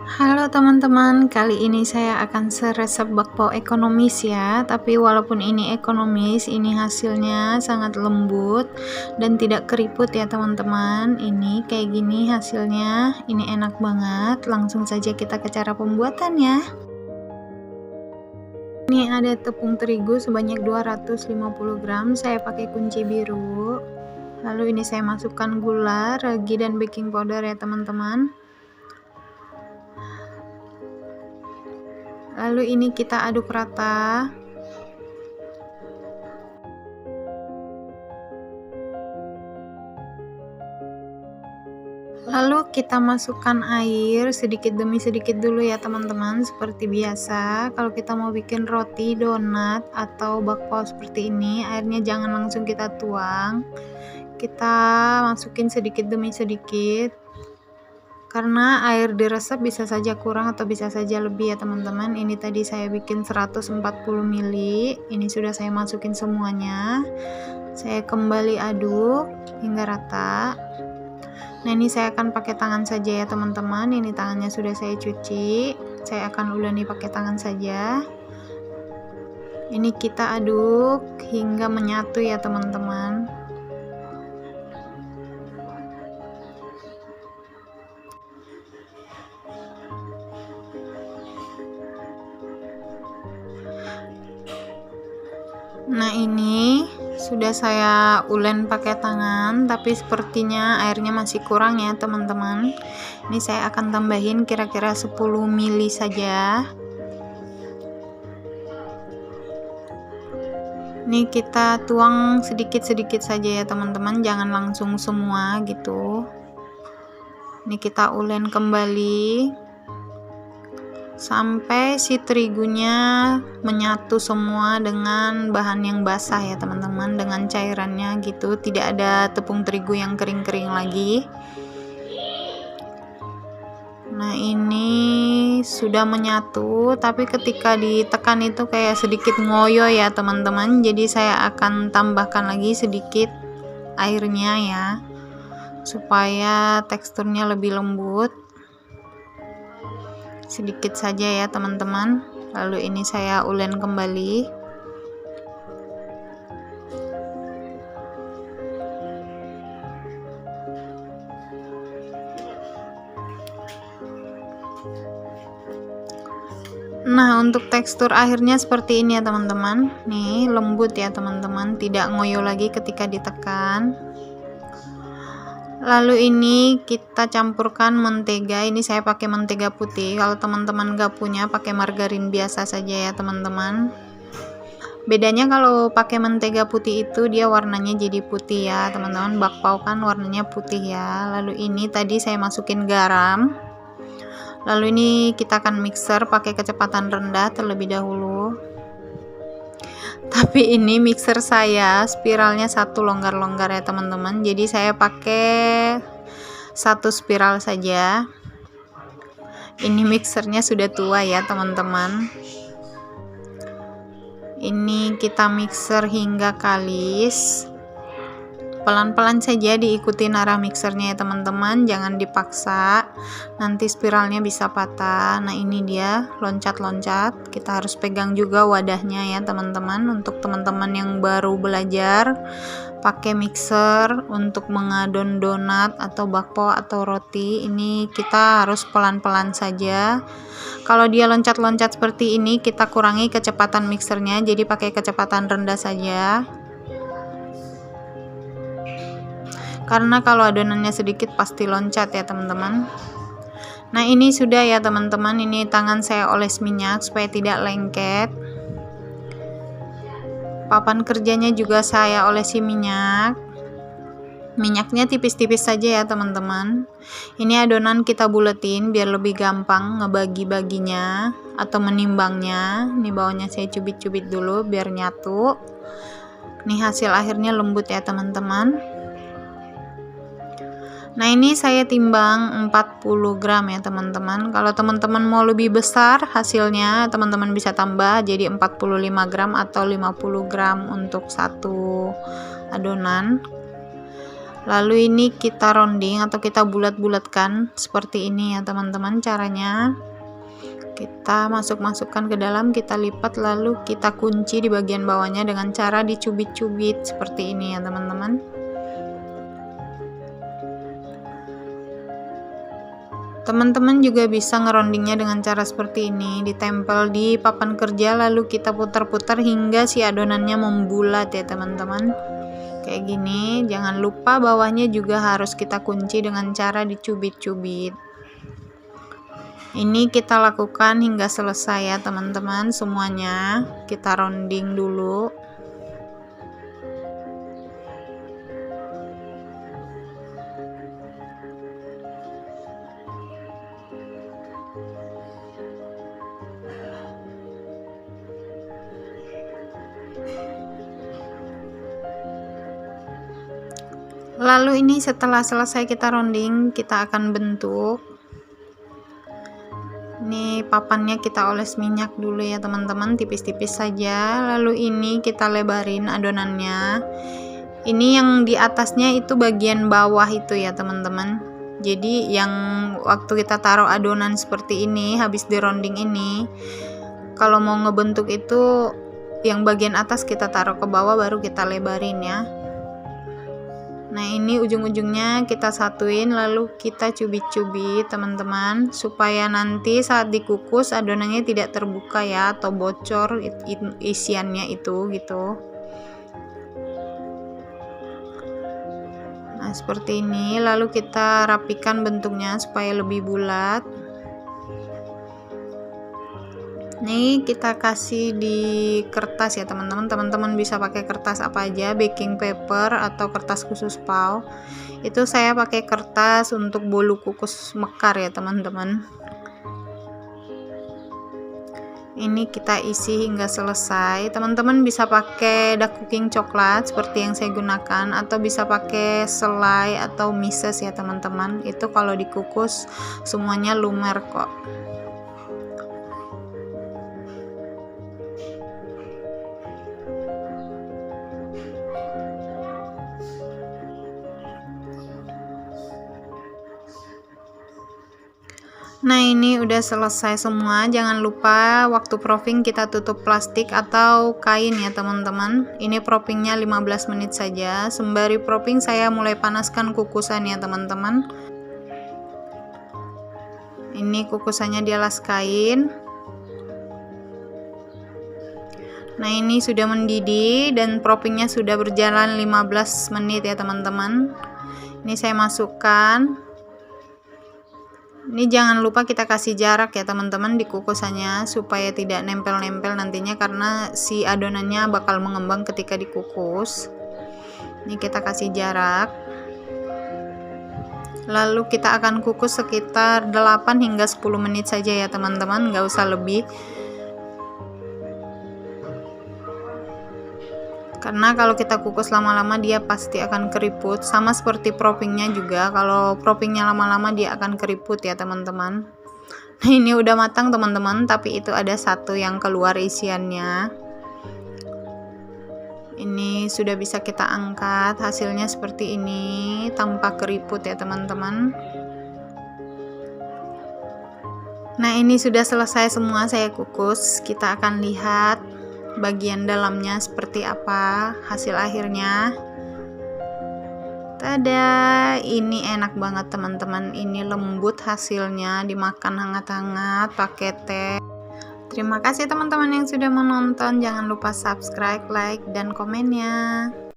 Halo teman-teman, kali ini saya akan resep bakpao ekonomis ya. Tapi walaupun ini ekonomis, ini hasilnya sangat lembut dan tidak keriput ya teman-teman. Ini kayak gini hasilnya, ini enak banget. Langsung saja kita ke cara pembuatannya. Ini ada tepung terigu sebanyak 250 gram, saya pakai kunci biru. Lalu ini saya masukkan gula, ragi, dan baking powder ya teman-teman. Lalu ini kita aduk rata. Lalu kita masukkan air sedikit demi sedikit dulu ya teman-teman, seperti biasa. Kalau kita mau bikin roti, donat, atau bakpao seperti ini, airnya jangan langsung kita tuang. Kita masukin sedikit demi sedikit. Karena air diresep bisa saja kurang atau bisa saja lebih ya teman-teman. Ini tadi saya bikin 140 ml. Ini sudah saya masukin semuanya. Saya kembali aduk hingga rata. Nah, ini saya akan pakai tangan saja ya teman-teman. Ini tangannya sudah saya cuci. Saya akan uleni pakai tangan saja. Ini kita aduk hingga menyatu ya teman-teman. Nah, ini sudah saya ulen pakai tangan, tapi sepertinya airnya masih kurang ya teman-teman. Ini saya akan tambahin kira-kira 10 ml saja. Ini kita tuang sedikit-sedikit saja ya teman-teman, jangan langsung semua gitu. Ini kita ulen kembali sampai si terigunya menyatu semua dengan bahan yang basah ya teman-teman, dengan cairannya gitu, tidak ada tepung terigu yang kering-kering lagi. Nah, ini sudah menyatu, tapi ketika ditekan itu kayak sedikit ngoyo ya teman-teman, jadi saya akan tambahkan lagi sedikit airnya ya, supaya teksturnya lebih lembut. Sedikit saja ya teman-teman. Lalu ini saya ulen kembali. Nah, untuk tekstur akhirnya seperti ini ya teman-teman. Nih, lembut ya teman-teman, tidak ngoyo lagi ketika ditekan. Lalu ini kita campurkan mentega. Ini saya pakai mentega putih. Kalau teman-teman gak punya, pakai margarin biasa saja ya teman-teman. Bedanya kalau pakai mentega putih itu dia warnanya jadi putih ya teman-teman. Bakpao kan warnanya putih ya. Lalu ini tadi saya masukin garam. Lalu ini kita akan mixer pakai kecepatan rendah terlebih dahulu. Tapi ini mixer saya spiralnya satu longgar-longgar ya teman-teman, jadi saya pakai satu spiral saja. Ini mixernya sudah tua ya teman-teman. Ini kita mixer hingga kalis, pelan-pelan saja diikuti arah mixernya ya teman-teman, jangan dipaksa, nanti spiralnya bisa patah. Nah, ini dia loncat-loncat, kita harus pegang juga wadahnya ya teman-teman. Untuk teman-teman yang baru belajar pakai mixer untuk mengadon donat atau bakpao atau roti, ini kita harus pelan-pelan saja. Kalau dia loncat-loncat seperti ini, kita kurangi kecepatan mixernya, jadi pakai kecepatan rendah saja. Karena kalau adonannya sedikit pasti loncat ya teman-teman. Nah, ini sudah ya teman-teman. Ini tangan saya oles minyak supaya tidak lengket. Papan kerjanya juga saya olesi minyak. Minyaknya tipis-tipis saja ya teman-teman. Ini adonan kita buletin biar lebih gampang ngebagi-baginya atau menimbangnya. Ini bawahnya saya cubit-cubit dulu biar nyatu. Nih hasil akhirnya lembut ya teman-teman. Nah, ini saya timbang 40 gram ya teman-teman. Kalau teman-teman mau lebih besar hasilnya, teman-teman bisa tambah jadi 45 gram atau 50 gram untuk satu adonan. Lalu ini kita rounding atau kita bulat-bulatkan seperti ini ya teman-teman caranya. Kita masukkan ke dalam, kita lipat, lalu kita kunci di bagian bawahnya dengan cara dicubit-cubit seperti ini ya teman-teman. Teman-teman juga bisa ngerondingnya dengan cara seperti ini, ditempel di papan kerja lalu kita putar-putar hingga si adonannya membulat ya teman-teman. Kayak gini. Jangan lupa bawahnya juga harus kita kunci dengan cara dicubit-cubit. Ini kita lakukan hingga selesai ya teman-teman, semuanya kita rounding dulu. Lalu ini setelah selesai kita rounding, kita akan bentuk. Ini papannya kita oles minyak dulu ya teman-teman, tipis-tipis saja. Lalu ini kita lebarin adonannya. Ini yang di atasnya itu bagian bawah itu ya teman-teman. Jadi yang waktu kita taruh adonan seperti ini, habis di rounding ini, kalau mau ngebentuk itu yang bagian atas kita taruh ke bawah, baru kita lebarin ya. Nah ini ujung-ujungnya kita satuin lalu kita cubit-cubit teman-teman, supaya nanti saat dikukus adonannya tidak terbuka ya, atau bocor isiannya itu gitu. Nah seperti ini, lalu kita rapikan bentuknya supaya lebih bulat. Nih kita kasih di kertas ya teman-teman. Teman-teman bisa pakai kertas apa aja, baking paper atau kertas khusus PAO. Itu saya pakai kertas untuk bolu kukus mekar ya teman-teman. Ini kita isi hingga selesai. Teman-teman bisa pakai dark cooking coklat seperti yang saya gunakan, atau bisa pakai selai atau mises ya teman-teman. Itu kalau dikukus semuanya lumer kok. Nah ini udah selesai semua. Jangan lupa waktu proofing kita tutup plastik atau kain ya teman-teman. Ini proofingnya 15 menit saja. Sembari proofing saya mulai panaskan kukusan ya teman-teman. Ini kukusannya di alas kain. Nah ini sudah mendidih dan proofingnya sudah berjalan 15 menit ya teman-teman. Ini saya masukkan. Ini jangan lupa kita kasih jarak ya teman-teman di kukusannya, supaya tidak nempel-nempel nantinya, karena si adonannya bakal mengembang ketika dikukus. Ini kita kasih jarak. Lalu kita akan kukus sekitar 8 hingga 10 menit saja ya teman-teman, nggak usah lebih. Karena kalau kita kukus lama-lama dia pasti akan keriput, sama seperti proofingnya juga. Kalau proofingnya lama-lama dia akan keriput ya teman-teman. Nah ini udah matang teman-teman, tapi itu ada satu yang keluar isiannya. Ini sudah bisa kita angkat, hasilnya seperti ini tanpa keriput ya teman-teman. Nah ini sudah selesai semua saya kukus. Kita akan lihat bagian dalamnya seperti apa hasil akhirnya. Tada, ini enak banget teman-teman. Ini lembut hasilnya, dimakan hangat-hangat pakai teh. Terima kasih teman-teman yang sudah menonton. Jangan lupa subscribe, like, dan komennya.